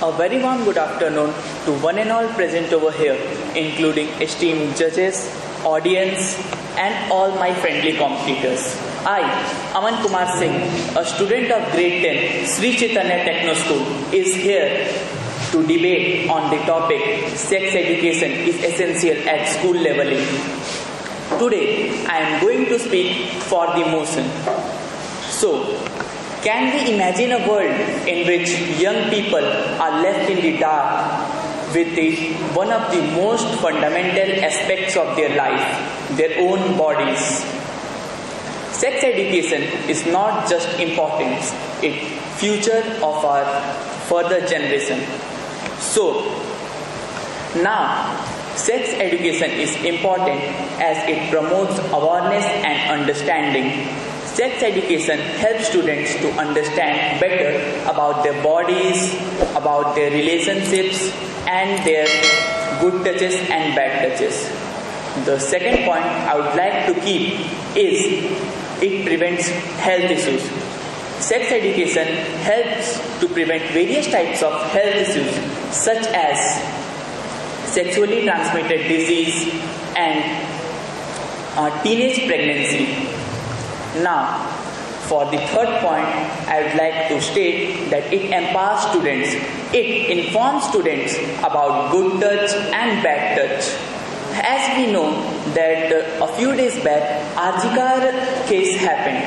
A very warm good afternoon to one and all present over here, including esteemed judges, audience, and all my friendly competitors. I, Aman Kumar Singh, a student of grade 10, Sri Chaitanya Techno School, is here to debate on the topic sex education is essential at school leveling. Today, I am going to speak for the motion. So, can we imagine a world in which young people are left in the dark with one of the most fundamental aspects of their life, their own bodies? Sex education is not just important, it's future of our further generation. So, now, sex education is important as it promotes awareness and understanding. Sex education helps students to understand better about their bodies, about their relationships, and their good touches and bad touches. The second point I would like to keep is it prevents health issues. Sex education helps to prevent various types of health issues such as sexually transmitted disease and teenage pregnancy. Now, for the third point, I would like to state that it empowers students. It informs students about good touch and bad touch. As we know that a few days back, Arjikar case happened.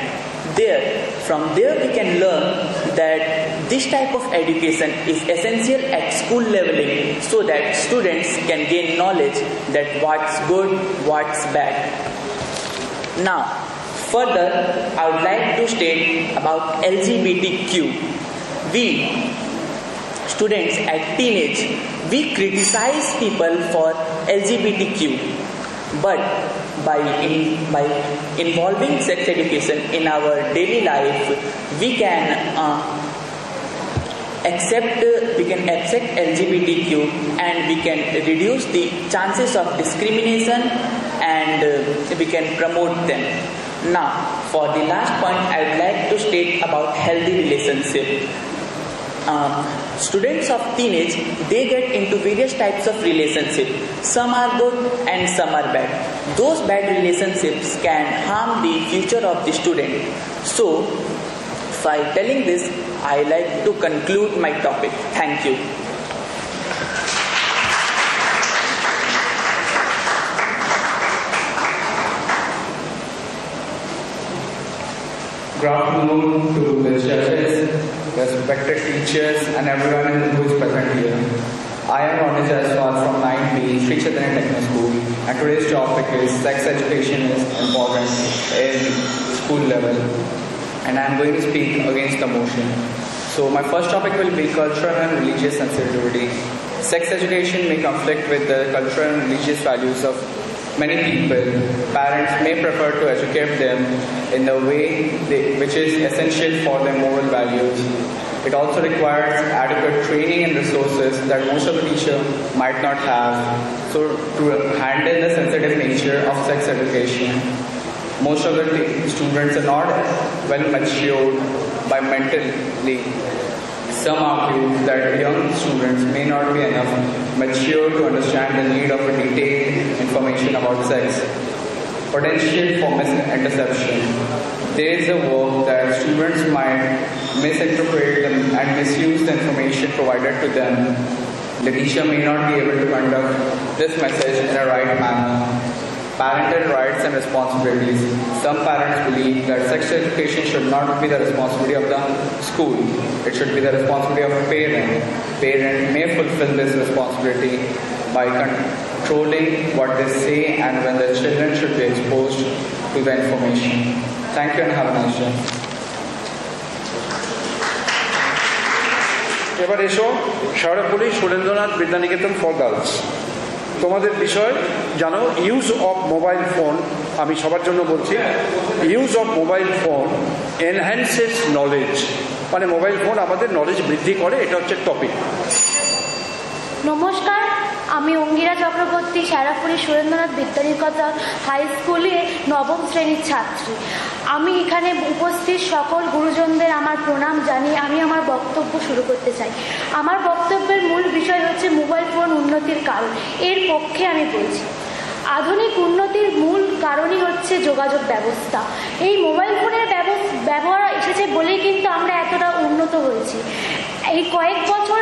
From there we can learn that this type of education is essential at school leveling so that students can gain knowledge that what's good, what's bad. Now, further, I would like to state about LGBTQ. We, students at teenage, we criticize people for LGBTQ. But by involving sex education in our daily life, we can accept LGBTQ and we can reduce the chances of discrimination and we can promote them. Now, for the last point, I would like to state about healthy relationship. Students of teenage, they get into various types of relationships. Some are good and some are bad. Those bad relationships can harm the future of the student. So, by telling this, I like to conclude my topic. Thank you. Good afternoon to the judges, respected teachers, and everyone who is present here. I am Ronit Jaiswal from 9B, Sri Chaitanya Techno School, and today's topic is sex education is important in school level, and I am going to speak against the motion. So my first topic will be cultural and religious sensitivity. Sex education may conflict with the cultural and religious values of many people. Parents may prefer to educate them in the way which is essential for their moral values. It also requires adequate training and resources that most of the teachers might not have. So to handle the sensitive nature of sex education, most of the students are not well matured by mentally. Some argue that young students may not be enough mature to understand the need of a detailed information about sex. Potential for misinterception. There is a work that students might misinterpret and misuse the information provided to them. The teacher may not be able to conduct this message in a right manner. Parental rights and responsibilities. Some parents believe that sex education should not be the responsibility of the school. It should be the responsibility of a parent. Parent may fulfill this responsibility by controlling what they say and when the children should be exposed to the information. Thank you and have a nice day. এবার এসো Sheoraphuli Surendranath Vidyaniketan for girls. তোমাদের বিষয় জানো use of mobile phone. আমি সবার জন্য বলছি, use of mobile phone enhances knowledge, মানে মোবাইল ফোন আমাদের নলেজ বৃদ্ধি করে, এটা হচ্ছে টপিক। নমস্কার, আমি অঙ্গিরা চক্রবর্তী, শেওড়াফুলি সুরেন্দ্রনাথ বিদ্যানিকেতন হাই স্কুলে নবম শ্রেণীর ছাত্রী। আমি এখানে উপস্থিত সকল গুরুজনদের আমার প্রণাম জানিয়ে আমি আমার বক্তব্য শুরু করতে চাই। আমার বক্তব্যের হচ্ছে মোবাইল ফোন উন্নতির কারণ, এর পক্ষে আমি বলছি। আধুনিক উন্নতির মূল কারণই হচ্ছে যোগাযোগ ব্যবস্থা। এই মোবাইল ফোনের ব্যবহার এসেছে বলেই কিন্তু আমরা এতটা উন্নত হয়েছি। এই কয়েক বছর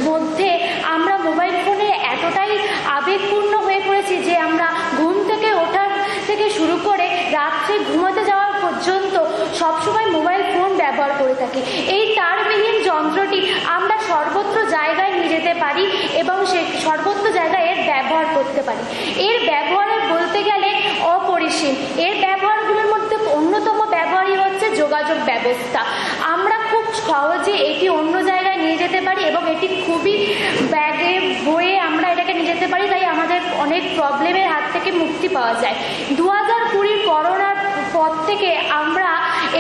মধ্যে আমরা মোবাইল ফোনে এতটাই আবেগপূর্ণ হয়ে পড়েছি যে আমরা ঘুম থেকে ওঠার থেকে শুরু করে রাত্রে ঘুমাতে যাওয়ার পর্যন্ত সবসময় মোবাইল ফোন ব্যবহার করে থাকি। এই তারবিহীন যন্ত্রটি আমরা সর্বত্র জায়গায় নিয়ে যেতে পারি এবং সে সর্বত্র জায়গায় এর ব্যবহার করতে পারি। এর ব্যবহারের বলতে গেলে অপরিসীম। এর ব্যবহারগুলোর মধ্যে অন্যতম ব্যবহারই হচ্ছে যোগাযোগ ব্যবস্থা। আমরা খুব সহজে এটি অন্য জায়গায় নিয়ে যেতে পারি এবং এটি খুবই ব্যাগে বয়ে আমরা এটাকে নিয়ে যেতে পারি, তাই আমাদের অনেক প্রবলেমের হাত থেকে মুক্তি পাওয়া যায়। 2020 করোনার পর থেকে আমরা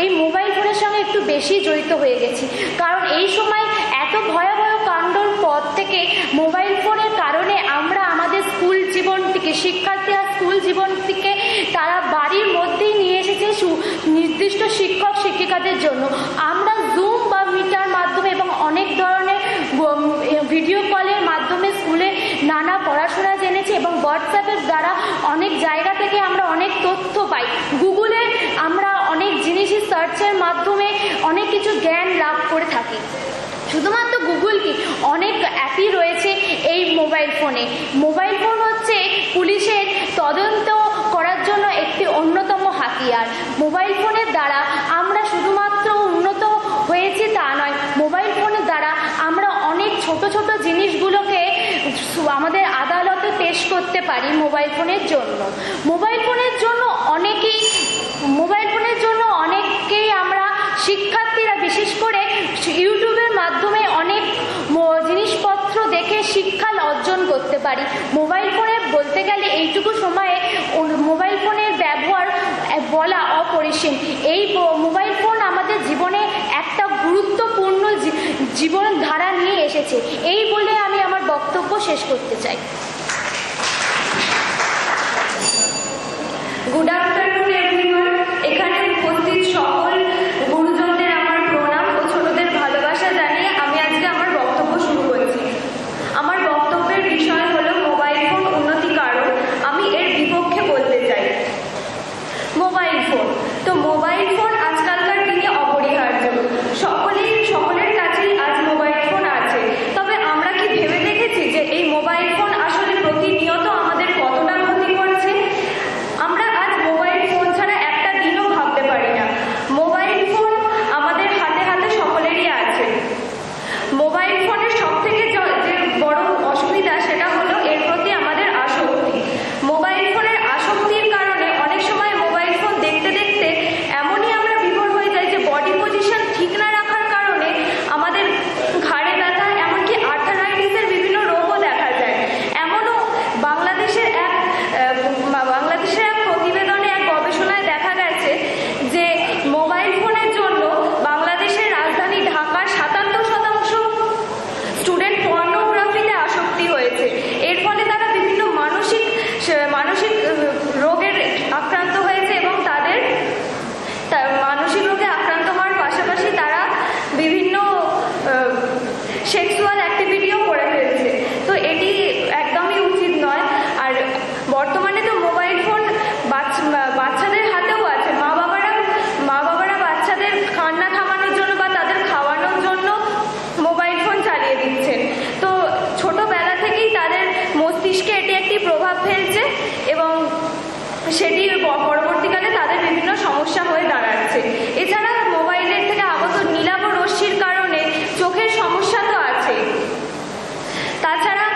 এই মোবাইল ফোনের সঙ্গে একটু বেশি জড়িত হয়ে গেছি, কারণ এই সময় এত ভয়াবহ কাণ্ডর পর থেকে মোবাইল ফোনের কারণে আমরা আমাদের স্কুল জীবনটিকে, শিক্ষার্থীরা স্কুল জীবনটিকে তারা বাড়ির মধ্যেই নিয়ে এসেছে নির্দিষ্ট শিক্ষক শিক্ষিকাদের জন্য। আমরা জুম বা মিটার মাধ্যমে এবং অনেক ধরনের ভিডিও কলের মাধ্যমে স্কুলে নানা পড়াশোনা জেনেছি এবং হোয়াটসঅ্যাপের দ্বারা অনেক জায়গা থেকে আমরা অনেক তথ্য পাই। গুগলে আমরা অনেক জিনিসই সার্চের মাধ্যমে অনেক কিছু জ্ঞান লাভ করে থাকি। শুধুমাত্র গুগল কি, অনেক অ্যাপই রয়েছে এই মোবাইল ফোনে। মোবাইল ফোন হচ্ছে পুলিশের তদন্ত করার জন্য একটি অন্যতম হাতিয়ার। মোবাইল ফোনের দ্বারা আমরা শুধুমাত্র উন্নত হয়েছি তা নয়, মোবাইল ফোনের দ্বারা আমরা অনেক ছোট ছোট জিনিসগুলোকে আমাদের আদালতে পেশ করতে পারি মোবাইল ফোনের জন্য। মোবাইল ফোনের জন্য অনেকেই আমরা শিক্ষার্থীরা বিশেষ করে ইউটিউবের মাধ্যমে অনেক জিনিসপত্র দেখে শিক্ষা অর্জন করতে পারি। মোবাইল ফোনে বলতে গেলে এইটুকু সময়ে মোবাইল ফোনের ব্যবহার বলা অপরিসীম। এই মোবাইল ফোন আমাদের জীবনে একটা গুরুত্বপূর্ণ জীবনধারা নিয়ে এসেছে। এই বলে আমি আমার বক্তব্য শেষ করতে চাই। Good afternoon everyone. এখানে উপস্থিত সকল গুরুজনদের আমার প্রণাম ও ছোটদের ভালোবাসা জানিয়ে আমি আজকে আমার বক্তব্য শুরু করছি। আমার বক্তব্যের বিষয় হলো মোবাইল ফোন উন্নতি কারণ। আমি এর বিপক্ষে বলতে চাই। মোবাইল ফোন তো মোবাইল ফোন আজকালকার দিনে অপরিহার্য। সকলের কাছেই আজ মোবাইল ফোন আছে। তবে আমরা কি ভেবে দেখেছি যে এই মোবাইল ফোন আসলে প্রতিনিয়ত আমাদের কতটা ক্ষতি করছে? আমরা আজ মোবাইল ফোন ছাড়া একটা দিনও ভাবতে পারি না। মোবাইল ফোন আমাদের হাতে হাতে সকলেরই আছে। মোবাইল ফোনের সব থেকে যে বড় অসুবিধা সেটা হলো এর প্রতি আমাদের আসক্তি। মোবাইল ফোনের আসক্তির কারণে অনেক সময় মোবাইল ফোন দেখতে দেখতে এমনই আমরা বিভোর হয়ে যাই যে বডি পজিশন ঠিক না রাখার কারণে আমাদের ঘাড়ে ব্যথা, এমনকি আর্থারাইটিসের বিভিন্ন রোগও দেখা যায়। এমনও বাংলাদেশের এক প্রতিবেদনে, এক গবেষণায় দেখা গেছে যে মোবাইল ফোনের জন্য বাংলাদেশের রাজধানী ঢাকার ৭৭% স্টুডেন্ট পর্নোগ্রাফিতে আসক্তি হয়েছে। এর ফলে তারা বিভিন্ন মানসিক রোগের আক্রান্ত হয়েছে এবং তাদের মানসিক রোগে আক্রান্ত হওয়ার পাশাপাশি তারা বিভিন্ন সেক্সুয়াল অ্যাক্টিভিটিও করে ফেলছে। তো এটি একদমই উচিত নয়। আর বর্তমানে তো মোবাইল ফোন বাচ্চাদের হাতেও আছে। মা বাবারা বাচ্চাদের কান্না থামানোর জন্য বা তাদের খাওয়ানোর জন্য মোবাইল ফোন চালিয়ে দিচ্ছেন। তো ছোটবেলা থেকেই তাদের মস্তিষ্কে এটি একটি প্রভাব ফেলছে এবং সেটি পরবর্তীকালে তাদের বিভিন্ন সমস্যা হয়ে দাঁড়াচ্ছে। এছাড়া মোবাইলের থেকে আগত নীলাভ রশ্মির কারণে চোখের সমস্যা তো আছে। তাছাড়া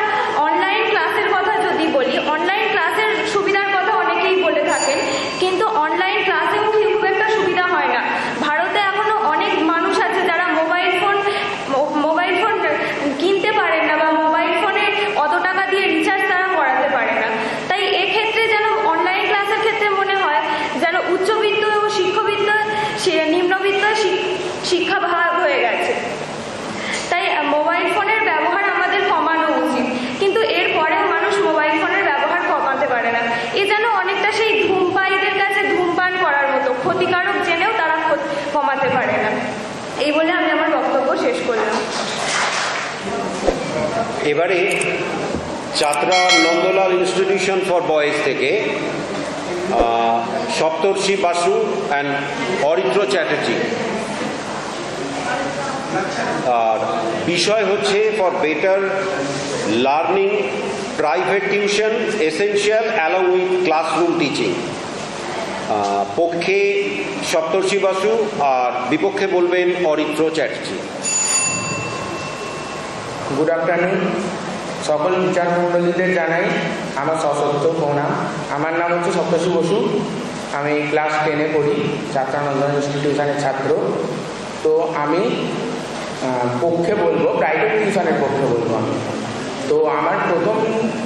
অনলাইন ক্লাসের কথা যদি বলি, অনলাইন ক্লাসের সুবিধার কথা অনেকেই বলে থাকেন, কিন্তু অনলাইন ক্লাসেও খুব একটা সুবিধা হয় না। ভারতে এখনো অনেক মানুষ আছে যারা মোবাইল ফোন কিনতে পারেন না বা মোবাইল ফোনে অত টাকা দিয়ে রিচার্জ তারা করাতে পারে না। তাই এক্ষেত্রে যেন অনলাইন ক্লাসের ক্ষেত্রে মনে হয় এবারে Chatra Nandalal institution for boys থেকে সপ্তর্ষি বাসু অ্যান্ড অরিত্র চ্যাটার্জি, আর বিষয় হচ্ছে for better learning private tuition essential along with classroom teaching. পক্ষে সপ্তর্ষি বাসু আর বিপক্ষে বলবেন অরিত্র চ্যাটার্জি। Good afternoon. সকল টিচার মণ্ডলীদের জানাই আমার সশস্ত্র প্রণাম। আমার নাম হচ্ছে সপ্তর্ষি বসু, আমি ক্লাস 10-এ পড়ি, চাতরা নন্দলাল ইনস্টিটিউশনের ছাত্র। তো আমি পক্ষে বলবো, প্রাইভেট টিউশনের পক্ষে বলবো আমি। তো আমার প্রথম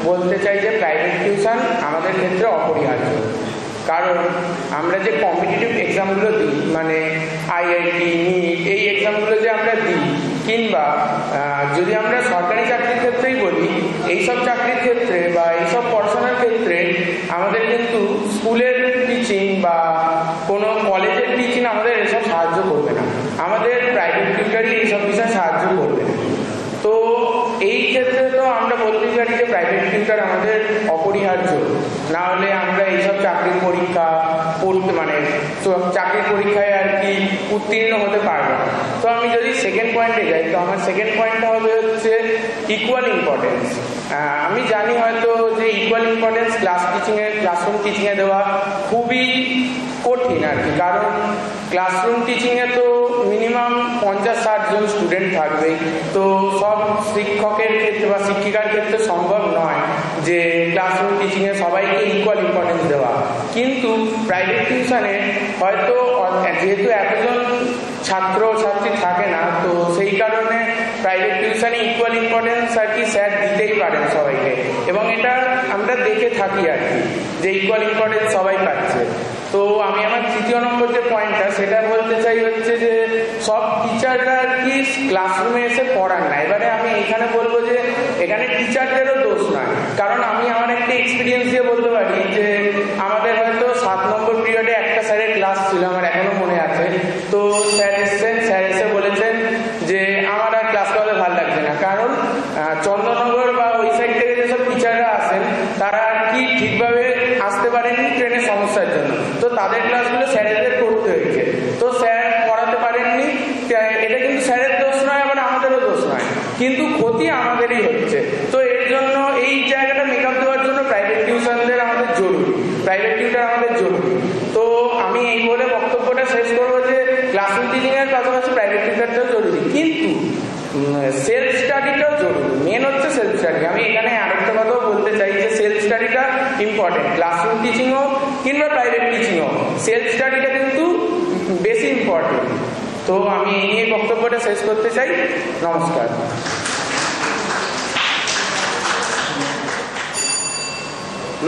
বলতে চাই যে প্রাইভেট টিউশন আমাদের ক্ষেত্রে অপরিহার্য, কারণ আমরা যে কম্পিটিটিভ এক্সামগুলো দিই, মানে আইআইটি, নিট, এই এক্সামগুলো যে আমরা দিই, কিংবা যদি আমরা সরকারি চাকরির ক্ষেত্রেই বলি, এইসব চাকরির ক্ষেত্রে বা এইসব পড়াশোনার ক্ষেত্রে আমাদের কিন্তু স্কুলের টিচিং বা কোনো কলেজের টিচিং আমাদের এসব সাহায্য করবে না, আমাদের প্রাইভেট টিউটারই এইসব বিষয়ে সাহায্য করবে না। তো এই ক্ষেত্রে তো আমরা বলতে পারি যে প্রাইভেট টিউটার আমাদের অপরিহার্য, না হলে আমরা এইসব চাকরির পরীক্ষা পড়তে মানে চাকরির পরীক্ষায় আর কি উত্তীর্ণ হতে পারবো না। তো আমি যদি সেকেন্ড পয়েন্টে যাই, তো আমার সেকেন্ড পয়েন্টটা হবে হচ্ছে ইকুয়াল ইম্পর্টেন্স। আমি জানি হয়তো যে ইকুয়াল ইম্পর্টেন্স ক্লাসরুম টিচিংয়ে দেওয়া খুবই কঠিন আর কি, কারণ ক্লাসরুম টিচিংয়ে তো মিনিমাম 50-60 জন স্টুডেন্ট থাকবেই। তো সব শিক্ষকের ক্ষেত্রে বা শিক্ষিকার ক্ষেত্রে সম্ভব নয় যে ক্লাসরুম টিচিংয়ে সবাইকে ইকুয়াল ইম্পর্টেন্স দেওয়া। কিন্তু প্রাইভেট টিউশনে হয়তো যেহেতু এতজন ছাত্র ছাত্রী থাকে না, তো সেই কারণে প্রাইভেট টিউশনে ইকুয়াল ইম্পর্টেন্স আর কি স্যার দিতেই পারেন সবাইকে, এবং এটা আমরা দেখে থাকি আর কি যে ইকুয়াল ইম্পর্টেন্স সবাই পাচ্ছে। তো আমি আমার তৃতীয় নম্বর যে পয়েন্টটা সেটা বলতে চাই হচ্ছে যে সব টিচাররা আর কি ক্লাসরুমে এসে পড়ান না। এবারে আমি এখানে বলবো যে এখানে টিচারদেরও দোষ নয়, কারণ আমি আমার একটা এক্সপিরিয়েন্স দিয়ে বলতে পারি যে আমাদের হয়তো 7 নম্বর পিরিয়ডে একটা স্যারের ক্লাস ছিল, আমার এখনো মনে আছে। তো স্যার এসে বলেছেন যে আমার আর ক্লাস করাতে ভালো লাগছে না, কারণ চন্দননগর বা ওই সাইড থেকে যেসব টিচাররা আসেন তারা আর কি ঠিকভাবে আসতে পারেননি ট্রেনের সমস্যার জন্য, তো তাদের ক্লাসগুলো স্যারেদের করতে হয়েছে। তো স্যার পড়াতে পারেননি, এটা কিন্তু স্যারের দোষ নয়, আবার আমাদেরও দোষ নয়, কিন্তু ক্ষতি আমাদেরই হচ্ছে। তো এর জন্য এই জায়গাটা মেকআপ দেওয়ার জন্য প্রাইভেট টিউশনদের আমাদের জরুরি, প্রাইভেট টিউটার আমাদের জরুরি। তো আমি এই বলে বক্তব্যটা শেষ করবো যে ক্লাসরুম টিচিংয়ের পাশাপাশি প্রাইভেট টিউটারটাও জরুরি, কিন্তু সেলফ স্টাডিটাও জরুরি। মেন হচ্ছে সেলফ স্টাডি। আমি এখানে আরেকটা কথাও বলতে চাই যে সেলফ স্টাডিটা ইম্পর্টেন্ট, ক্লাসরুম টিচিং হোক কিংবা প্রাইভেট টিচিং হোক, সেলফ স্টাডিটা কিন্তু বেশি ইম্পর্টেন্ট। তো আমি এই নিয়ে বক্তব্যটা শেষ করতে চাই। নমস্কার।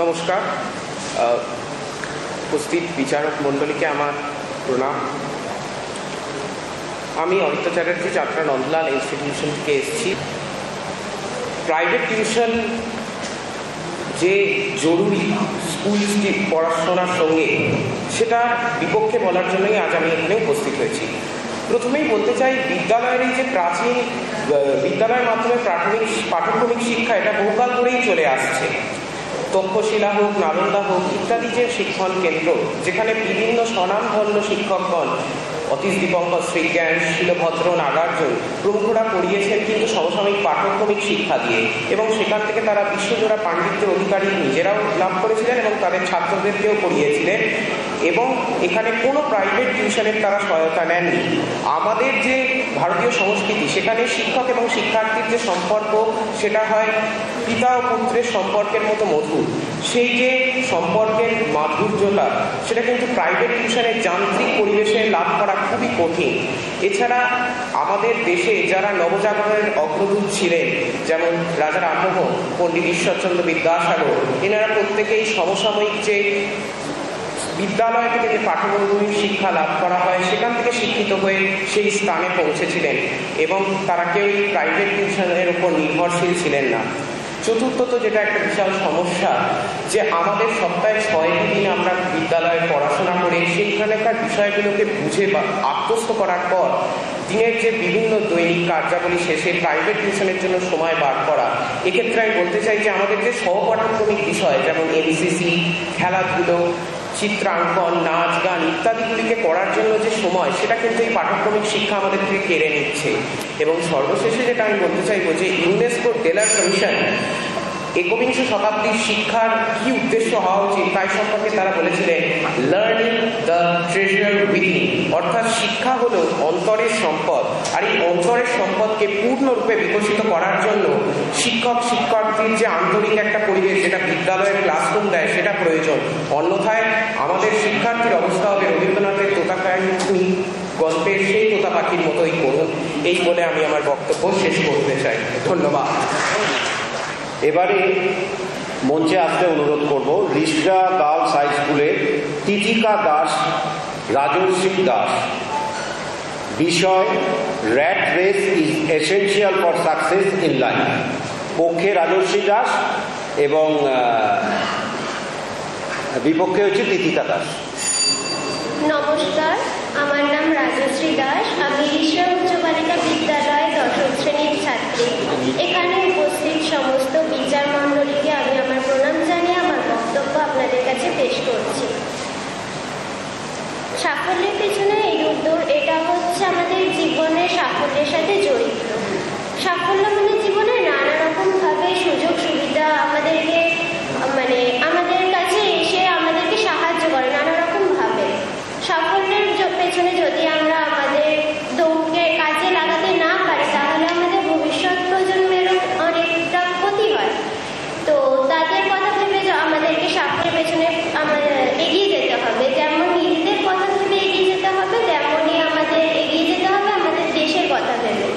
নমস্কার। উপস্থিত বিচারক মণ্ডলীকে আমার প্রণাম। আমি অরিত্র চ্যাটার্জি, চাতরা নন্দলাল ইনস্টিটিউশন থেকে এসেছি। প্রাইভেট টিউশন যে জরুরি স্কুল পড়াশোনার সঙ্গে, সেটা বিপক্ষে বলার জন্যই আজ আমি এখানে উপস্থিত হয়েছি। প্রথমেই বলতে চাই, বিদ্যালয়ের এই যে প্রাচীন বিদ্যালয়ের মাধ্যমে পাঠ্যক্রমিক শিক্ষা, এটা বহুকাল ধরেই চলে আসছে। তক্ষশিলা হোক, নালন্দা হোক ইত্যাদি যে শিক্ষণ কেন্দ্র, যেখানে বিভিন্ন স্বনামধন্য শিক্ষকগণ অতীশ দীপঙ্কর, শ্রীজ্ঞান, শিলভদ্র, নাগার্জুন প্রমুখরা পড়িয়েছেন কিন্তু সমসাময়িক পাঠ্যক্রমিক শিক্ষা দিয়ে, এবং সেখান থেকে তারা বিশ্বজোড়া পাণ্ডিত্যের অধিকারী নিজেরাও লাভ করেছিলেন এবং তাদের ছাত্রদেরকেও পড়িয়েছিলেন, এবং এখানে কোনো প্রাইভেট টিউশনের তারা সহায়তা নেননি। আমাদের যে ভারতীয় সংস্কৃতি, সেখানে শিক্ষক এবং শিক্ষার্থীর যে সম্পর্ক, সেটা হয় পিতা ও পুত্রের সম্পর্কের মতো মধুর। সেই যে সম্পর্কের মাধুর্যতা, সেটা কিন্তু প্রাইভেট টিউশনের যান্ত্রিক পরিবেশে লাভ করা খুবই কঠিন। এছাড়া আমাদের দেশে যারা নবজাগরণের অগ্রদূত ছিলেন, যেমন রাজা রামমোহন, পণ্ডিত ঈশ্বরচন্দ্র বিদ্যাসাগর, এনারা প্রত্যেকেই সমসাময়িক যে বিদ্যালয় থেকে যে পাঠ্যক্রমিক শিক্ষা লাভ করা হয়, সেখান থেকে শিক্ষিত হয়ে সেই স্থানে পৌঁছেছিলেন, এবং তারা কেউই প্রাইভেট টিউশনের উপর নির্ভরশীল ছিলেন না। চতুর্থত, যেটা একটা বিশাল সমস্যা, যে আমাদের সপ্তাহে 6টি দিন আমরা বিদ্যালয়ে পড়াশোনা করে সেইখানকার বিষয়গুলোকে বুঝে বা আত্মস্থ করার পর দিনের যে বিভিন্ন দৈনিক কার্যাবলী শেষে প্রাইভেট টিউশনের জন্য সময় বার করা, এক্ষেত্রে আমি বলতে চাই যে আমাদের যে সহপাঠক্রমিক বিষয় যেমন এনসিসি, খেলাধুলো, চিত্রাঙ্কন, নাচ গান ইত্যাদিগুলিকে করার জন্য যে সময়, সেটা কিন্তু এই পাঠ্যক্রমিক শিক্ষা আমাদের থেকে কেড়ে নিচ্ছে। এবং সর্বশেষে যেটা আমি বলতে চাইবো যে ইউনেস্কো টেলার কমিশন একবিংশ শতাব্দীর শিক্ষার কি উদ্দেশ্য হওয়া উচিত তাই সম্পর্কে তারা বলেছিলেন লার্নিং দ্য ট্রেজার উইদিন, অর্থাৎ শিক্ষা হলো অন্তরের সম্পদ, আর এই অন্তরের সম্পদকে পূর্ণরূপে বিকশিত করার জন্য শিক্ষক শিক্ষার্থীর যে আন্তরিক একটা পরিবেশ যেটা বিদ্যালয়ের ক্লাসরুম দেয় সেটা প্রয়োজন। অন্যথায় আমাদের শিক্ষার্থীর অবস্থা হবে রবীন্দ্রনাথের তোতাকাহিনী গল্পের সেই তোতা পাখির মতোই করুন। এই বলে আমি আমার বক্তব্য শেষ করতে চাই। ধন্যবাদ। এবারে মঞ্চে আসতে অনুরোধ করব রিসরা গার্লস হাই স্কুলের তিথিকা দাস, রাজশ্রী দাস। বিষয় rat race is essential for success in life. পক্ষে রাজশ্রী দাস এবং বিপক্ষে হচ্ছে তিথিকা দাস। নমস্কার, আমার নাম রাজশ্রী দাস। আমি রিসরা উচ্চ বালিকা বিদ্যালয় ১০ম শ্রেণীর ছাত্রী। এখানে উপস্থিত সমস্ত বিচার মণ্ডলীকে আমি আমার প্রণাম জানিয়ে আমার বক্তব্য আপনাদের কাছে পেশ করছি। সাফল্যের পেছনে এই উদ্যোগ, এটা হচ্ছে আমাদের জীবনের সাফল্যের সাথে জড়িত। সাফল্য মানে জীবনে নানা রকম ভাবে সুযোগ সুবিধা আমাদেরকে আমাদের কাছে এসে আমাদেরকে সাহায্য করে নানা রকম ভাবে। সাফল্যের পেছনে যদি আমরা আমাদের দৌড়কে কাজে লাগাতে না পারি তাহলে আমাদের ভবিষ্যৎ প্রজন্মেরও অনেকটা ক্ষতি হয়। তো তাদের কথা ভেবে আমাদেরকে সাফল্যের পেছনে আমাদের এগিয়ে যেতে হবে। যেমন নিজেদের কথা ভেবে এগিয়ে যেতে হবে, তেমনই আমাদের এগিয়ে যেতে হবে আমাদের দেশের কথা ভেবে।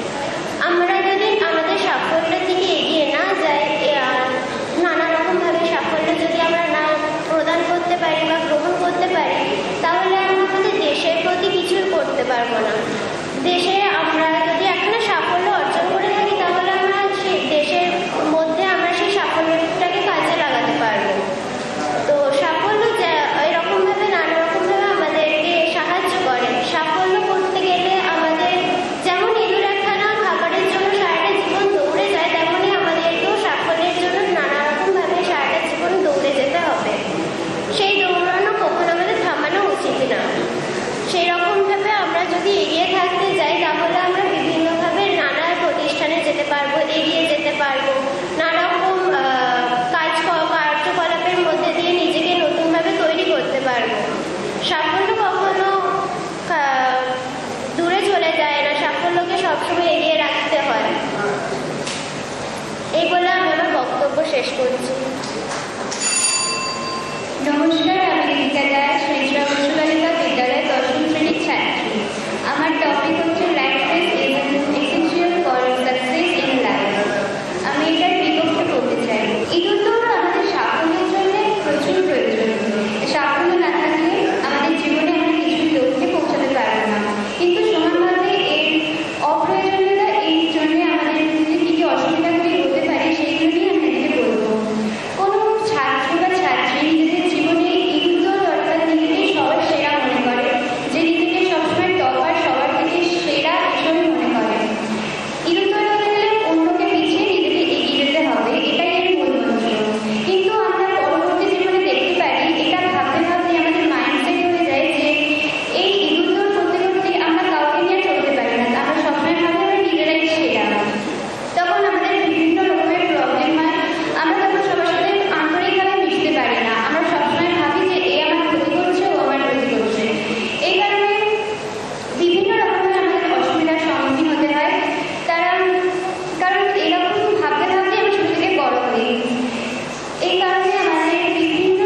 আমরা যদি আমাদের সাফল্যের দিকে এগিয়ে না যাই, নানা রকমভাবে সাফল্য যদি আমরা না প্রদান করতে পারি বা গ্রহণ করতে পারি, তাহলে আমরা আমাদের দেশের প্রতি কিছুই করতে পারবো না। দেশে আমরা যদি এখানে সাফল্য অর্জন করে থাকি তাহলে আমরা সেই দেশের মধ্যে আমরা সেই সাফল্যটাকে কাজে লাগাতে পারবো। তো সাফল্য এরকমভাবে নানা রকমভাবে আমাদেরকে সাহায্য করে। সাফল্য করতে গেলে আমাদের যেমন ইঁদুর একখানা খাবারের জন্য সারাটা জীবন দৌড়ে যায়, তেমনই আমাদেরকেও সাফল্যের জন্য নানা রকমভাবে সারাটা জীবন দৌড়ে যেতে হবে। সেই দৌড়ানো কখনো আমাদের থামানো উচিত না। সেই রকমভাবে আমরা যদি এগিয়ে থাকতে যাই তাহলে আমরা বিভিন্নভাবে নানা প্রতিষ্ঠানে যেতে পারবো, এগিয়ে যেতে পারবো, নানা রকম কার্যকলাপের মধ্যে দিয়ে নিজেকে নতুনভাবে তৈরি করতে পারবো। সাফল্য কখনো দূরে চলে যায় না, সাফল্যকে সবসময় এগিয়ে রাখতে হয়। এই বলে আমি আমার বক্তব্য শেষ করছি। নমস্কার, আমি রিতা দাস, রিসরা উচ্চ বালিকা বিদ্যালয় ১০ম শ্রেণীর ছাত্রী। আমার টপিক হচ্ছে rat race is essential for success in life. আমি এটার বিপক্ষে বলতে চাই। ইঁদুর দৌড় আমাদের সাফল্যের জন্য প্রচুর প্রয়োজন। সাফল্য না থাকলে আমাদের জীবনে আমরা কিছু লক্ষ্যে পৌঁছাতে পারবো না। কিন্তু সমানভাবে এর অপ্রয়োজনীয়তা, এই জন্য আমাদের কি কি অসুবিধাগুলি হতে পারে সেইগুলো নিয়ে আমি আজকে বলবো। কোনো ছাত্র বা ছাত্রী নিজেদের জীবনে ইঁদুর দৌড় অর্থাৎ নিজেকে সবার সেরা মনে করে, যে নিজেকে সবসময় টপার, সবার থেকে সেরা হিসেবে মনে করে। ইঁদুর দৌড় হতে গেলে অন্যকে পিছিয়ে নিজেকে এগিয়ে যেতে হবে, এটাই এর মূল মন্ত্র। কিন্তু আমরা পরবর্তী জীবনে দেখতে পারি এটা ভাবতে ভাবতে আমাদের মাইন্ডসেট হয়ে যায় যে এই ইঁদুর দৌড় করতে করতে আমরা কাউকে নিয়ে চলতে পারি না, আমরা সবসময় ভাবি আমরা নিজেরাই সেরা। তখন আমাদের বিভিন্ন রকমের প্রবলেম হয়, আমরা তখন সবার সাথে আন্তরিকভাবে মিশতে পারি না, আমরা সবসময় ভাবি যে এ আমার ক্ষতি করছে, ও আমার ক্ষতি করছে। এই কারণে বিভিন্ন রকমের আমাদের অসুবিধার সম্মুখীন হতে হয়। কারণ এরকম ভাবতে ভাবতে আমরা ছোট থেকে বড় হই। এই কারণে আমাদের বিভিন্ন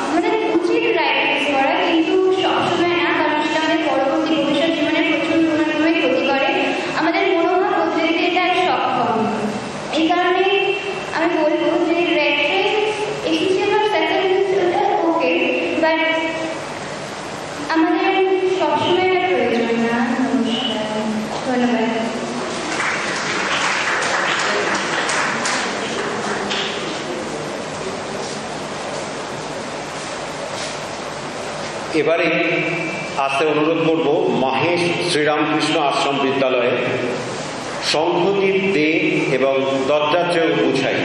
আমাদের উচিত রাইট করা, কিন্তু সবসময় না, কারণ সেটা আমাদের পরবর্তী ভবিষ্যৎ জীবনে প্রচুর পরিমাণে ক্ষতি করে। আমাদের মনোভাব বদলে দিতে এটা সক্ষম। এই কারণে আমি বলবো যে rat race essential for success okay, but আমাদের সবসময় এটা প্রয়োজন না। ধন্যবাদ। এবারে আসতে অনুরোধ করব মহেশ শ্রীরামকৃষ্ণ আশ্রম বিদ্যালয়ে শঙ্খদীপ দে এবং দত্তাত্রেয় গুছাই।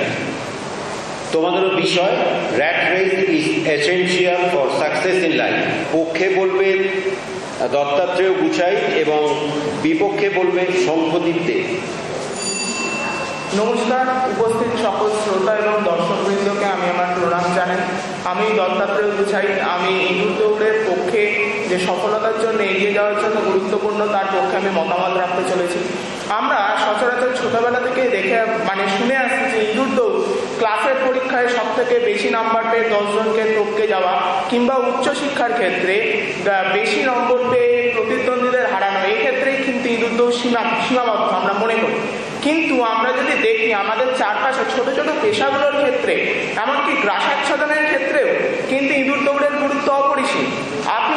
তোমাদেরও বিষয় rat race is essential for success in life. পক্ষে বলবে দত্তাত্রেয় গুছাই এবং বিপক্ষে বলবে শঙ্খদীপ দে। নমস্কার, উপস্থিত সকল শ্রোতা এবং দর্শকবৃন্দকে আমি আমার প্রণাম জানাই। আমি দত্তাত্রেয় গুছাই। আমি ইঁদুর দৌড়ের পক্ষে যে সফলতার জন্য এগিয়ে যাওয়ার জন্য গুরুত্বপূর্ণ তার পক্ষে আমি মতামত রাখতে চলেছি। আমরা সচরাচর ছোটবেলা থেকে দেখে শুনে আসছি যে ইঁদুর দৌড় ক্লাসের পরীক্ষায় সব থেকে বেশি নাম্বার পেয়ে 10 জনকে টপকে যাওয়া কিংবা উচ্চশিক্ষার ক্ষেত্রে বেশি নম্বর পেয়ে প্রতিদ্বন্দ্বীদের হারানো, এই ক্ষেত্রেই কিন্তু ইঁদুর দৌড় সীমাবদ্ধ আমরা মনে করি। কিন্তু আমরা যদি দেখি আমাদের চারপাশে ছোট ছোট পেশাগুলোর ক্ষেত্রে, এমনকি গ্রাসাচ্ছাদনের ক্ষেত্রেও কিন্তু ইঁদুর দৌড়ের গুরুত্ব অপরিসীম। আপনি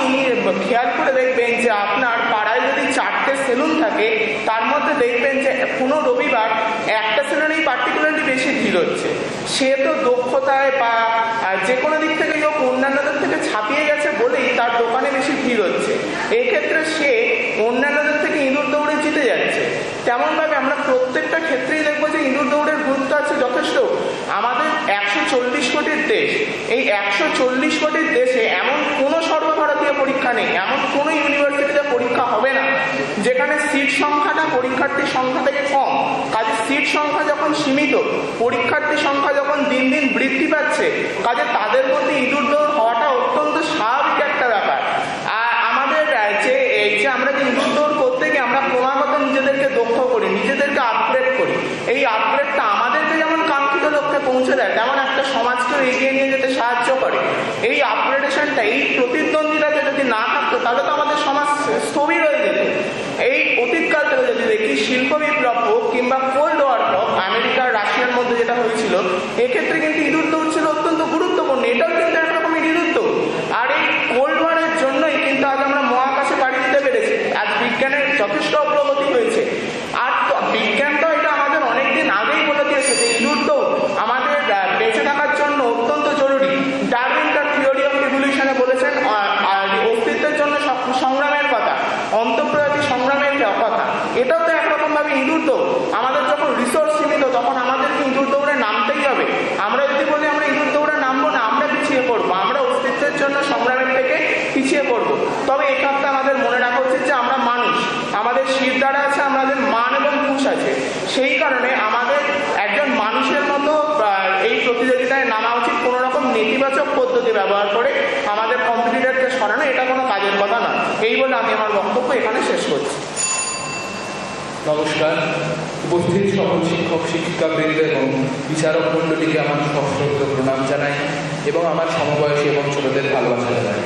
খেয়াল করে দেখবেন যে আপনার পাড়ায় যদি 4টে সেলুন থাকে, তার মধ্যে দেখবেন যে কোনো রবিবার একটা সেলুনেই পার্টিকুলারলি বেশি ভিড় হচ্ছে। সে তো দক্ষতায় বা যে কোনো দিক থেকে হোক অন্যান্যদের থেকে ছাপিয়ে গেছে বলেই তার দোকানে বেশি ভিড় হচ্ছে। এক্ষেত্রে সে অন্যান্যদের থেকে ইঁদুর দৌড়ে জিতে যাচ্ছে। তেমনভাবে আমরা প্রত্যেকটা ক্ষেত্রেই দেখবো যে ইঁদুর দৌড়ের গুরুত্ব আছে যথেষ্ট। আমাদের 140 কোটির দেশ, এই 140 কোটির দেশে এমন কোনো সর্বভারতীয় পরীক্ষা নেই, এমন কোনো ইউনিভার্সিটিতে পরীক্ষা হবে না যেখানে সিট সংখ্যাটা পরীক্ষার্থীর সংখ্যা থেকে কম। কাজে সিট সংখ্যা যখন সীমিত, পরীক্ষার্থীর সংখ্যা যখন দিন দিন বৃদ্ধি পাচ্ছে, কাজে তাদের মধ্যে ইঁদুর দৌড় হওয়াটা অত্যন্ত স্বাভাবিক একটা ব্যাপার। আর আমাদের আমরা যে ইঁদুর দৌড় করতে গিয়ে আমরা ক্রমাগত নিজেদেরকে দক্ষ করি, নিজেদেরকে আপগ্রেড করি। এই আপগ্রেডটা আমাদেরকে যেমন কাঙ্ক্ষিত লক্ষ্যে পৌঁছে দেয়, তেমন একটা সমাজকেও এগিয়ে নিয়ে যেতে সাহায্য করে। এই আপগ্রেডেশনটা, এই প্রতিদ্বন্দ্বিতাতে যদি না থাকতো তাহলে তো আমাদের সমাজ স্থবির হয়ে যেত। এই অতীতকাল থেকে যদি দেখি, শিল্প বিপ্লব হোক কিংবা কোল্ড ওয়ার হোক, আমেরিকার রাশিয়ার মধ্যে যেটা হয়েছিল, এক্ষেত্রে কিন্তু ইঁদুর দৌড় ছিল অত্যন্ত গুরুত্বপূর্ণ। এটাও কিন্তু একরকমের ইঁদুর দৌড়। আর এই কোল্ড ওয়ারের জন্যই কিন্তু আজ আমরা মহাকাশে পাড়ি দিতে পেরেছি। আজ বিজ্ঞানের যথেষ্ট অগ্রগতি হয়েছে। আর বিজ্ঞানটাও এটা আমাদের অনেকদিন আগেই বলে দিয়েছে যে ইঁদুর দৌড় আমাদের বেঁচে থাকার জন্য অত্যন্ত জরুরি। ডারউইন তার থিওরি অফ ইভলিউশনে বলেছেন অস্তিত্বের জন্য সংগ্রামের কথা, অন্তঃপ্রজাতি সংগ্রামের কথা। এটাও তো একরকম ভাবে ইঁদুর দৌড়। আমাদের যখন রিসোর্স সীমিত, তখন আমাদেরকে ইঁদুর দৌড়ে নামতেই হবে। আমরা যদি বলি আমরা ইঁদুর দৌড়ে নামবো না, আমরা পিছিয়ে পড়বো, আমরা অস্তিত্বের জন্য সংগ্রামের থেকে পিছিয়ে পড়বো। তবে এক্ষেত্রে আমাদের মনে রাখা উচিত যে আমরা মানুষ, আমাদের শিরদাঁড়া আছে, আমাদের মান এবং হুঁশ আছে। সেই কারণে আমাদের একজন মানুষের মতো এই প্রতিযোগিতায় নামা উচিত। কোনো রকম নেতিবাচক পদ্ধতি ব্যবহার করে আমাদের কম্পিটিটরকে সরানো এটা কোনো কাজের কথা না। এই বলে আমি আমার বক্তব্য এখানে শেষ করছি। নমস্কার, উপস্থিত সকল শিক্ষক শিক্ষিকাবৃন্দ এবং বিচারক মণ্ডলীকে আমার সশ্রদ্ধ প্রণাম জানাই এবং আমার সমবয়সী এবং ছোটদের ভালোবাসা জানাই।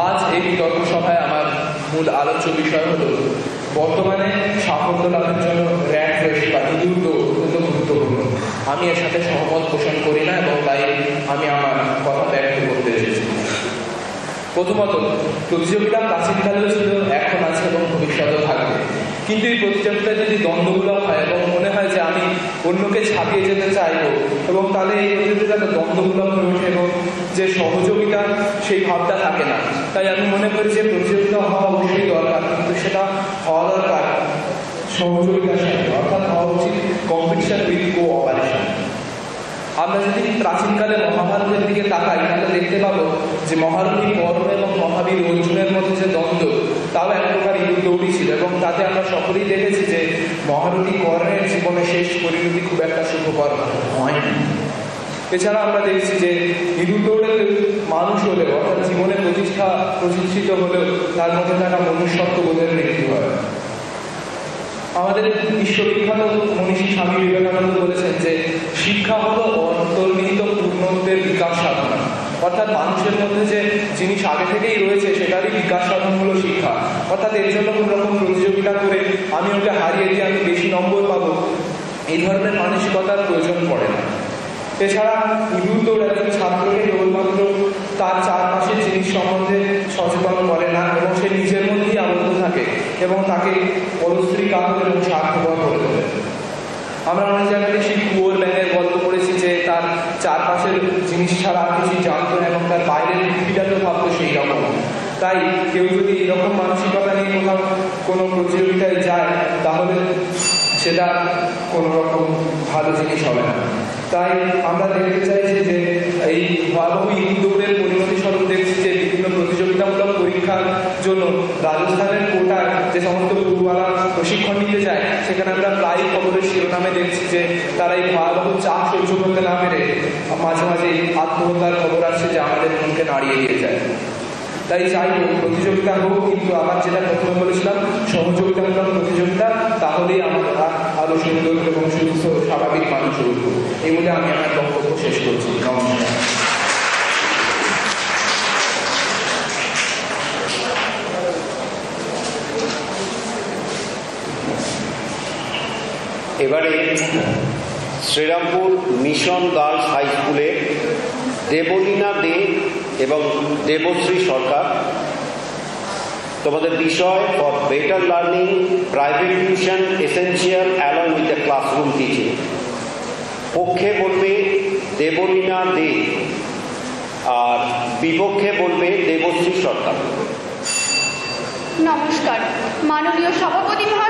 আজ এই বিতর্ক সভায় আমার মূল আলোচ্য বিষয় হল বর্তমানে সাফল্য লাভের জন্য র্যাট রেস বা ইঁদুর দৌড় অত্যন্ত গুরুত্বপূর্ণ। আমি এর সাথে সহমত পোষণ করি না এবং তাই আমি আমার কথা ব্যক্ত করতে এসেছি। প্রথমত, প্রতিযোগিতা প্রাচীনকালেও ছিল, এখন আছে এবং ভবিষ্যতেও থাকবে। কিন্তু এই প্রতিযোগিতা যদি দ্বন্দ্বমূলক হয় এবং মনে হয় যে আমি অন্যকে ছাপিয়ে যেতে চাইব, এবং তাহলে এই প্রতিযোগিতাটা দ্বন্দ্বমূলক হয়ে ওঠে এবং যে সহযোগিতা সেই ভাবটা থাকে না। তাই আমি মনে করি যে প্রতিযোগিতা হওয়া অবশ্যই দরকার, কিন্তু সেটা হওয়া দরকার সহযোগিতার সাথে, অর্থাৎ হওয়া উচিত কম্পিটিশন উইথ কোঅপারেশন। আমরা যদি প্রাচীনকালে মহাভারতের দিকে তাকাই তাহলে দেখতে পাবো যে মহারথী কর্ণ এবং মহাবীর অর্জুনের মধ্যে যে দ্বন্দ্ব, তাও এক প্রকার ইঁদুর দৌড়ি ছিল। এবং তাতে আমরা সকলেই দেখেছি যে মহারথী কর্ণের জীবনে শেষ পরিণতি খুব একটা শুভকর হয়নি। এছাড়া আমরা দেখছি যে ইঁদুর দৌড়ে মানুষ হলেও, অর্থাৎ জীবনে প্রতিষ্ঠিত হলেও তার মধ্যে থাকা মনুষ্যত্ব বোধের মৃত্যু হয়। আমাদের বিশ্ববিখ্যাত মনীষী স্বামী বিবেকানন্দ বলেছেন যে শিক্ষা হলো অন্তর্নিহিত পূর্ণত্বের বিকাশ সাধনা। অর্থাৎ মানুষের মধ্যে যে জিনিস আগে থেকেই রয়েছে সেটারই বিকাশ সাধন হলো শিক্ষা। অর্থাৎ এর জন্য কোনো রকম প্রতিযোগিতা করে আমি ওকে হারিয়ে দিয়ে আমি বেশি নম্বর পাবো, এই ধরনের মানসিকতার প্রয়োজন পড়ে না। এছাড়া ইঁদুর দৌড় একজন ছাত্রকে কেবলমাত্র তার চারপাশের জিনিস সম্বন্ধে সচেতন করে না এবং সে নিজের মধ্যেই আবদ্ধ থাকে এবং তাকে পরশ্রী কাতর এবং স্বার্থপর করে তোলে। আমরা অনেক জায়গায় সেই কুয়োর ব্যাঙের গল্প করেছি যে তার চারপাশের জিনিস ছাড়া আর কিছুই জানতো না এবং তার বাইরের পৃথিবীটাকেও ভাবতো সেই রকম। তাই কেউ যদি এরকম মানসিকতা নিয়ে কোথাও কোনো প্রতিযোগিতায় যায় তাহলে সেটা কোনো রকম ভালো জিনিস হবে না। তাই আমরা দেখতে চাইছি যে এই ভয়াবহ ইন্দোরের পরিণতি স্বরূপ দেখছি যে বিভিন্ন প্রতিযোগিতামূলক পরীক্ষার জন্য রাজস্থানের কোটার যে সমস্ত পড়ুয়ারা প্রশিক্ষণ নিতে যায় সেখানে আমরা প্রায় খবরের শিরোনামে দেখছি যে তারা এই ভয়াবহ চাপ সহ্য করতে না পেরে মাঝে মাঝে আত্মহত্যার খবর আসছে যে আমাদের মনকে নাড়িয়ে দিয়ে যায়। তাই চাই প্রতিযোগিতা হোক, কিন্তু আমার যেটা প্রথমে বলেছিলাম সহযোগিতামূলক প্রতিযোগিতা, তাহলেই আমরা আরো সুন্দর এবং সুস্থ স্বাভাবিক মানুষ উঠব। এই বলে আমি আমার বক্তব্য শেষ করছি। নমস্কার। এবারে শ্রীরামপুর মিশন গার্লস হাই স্কুলে দেবলীনা দে এবং দেবশ্রী সরকার, তোমাদের বিষয় for better learning private tuition essential along with a classroom teaching. পক্ষে বলবে দেবলীনা দে আর বিপক্ষে বলবে দেবশ্রী সরকার। নমস্কার। মাননীয় সভাপতি মহাশয়,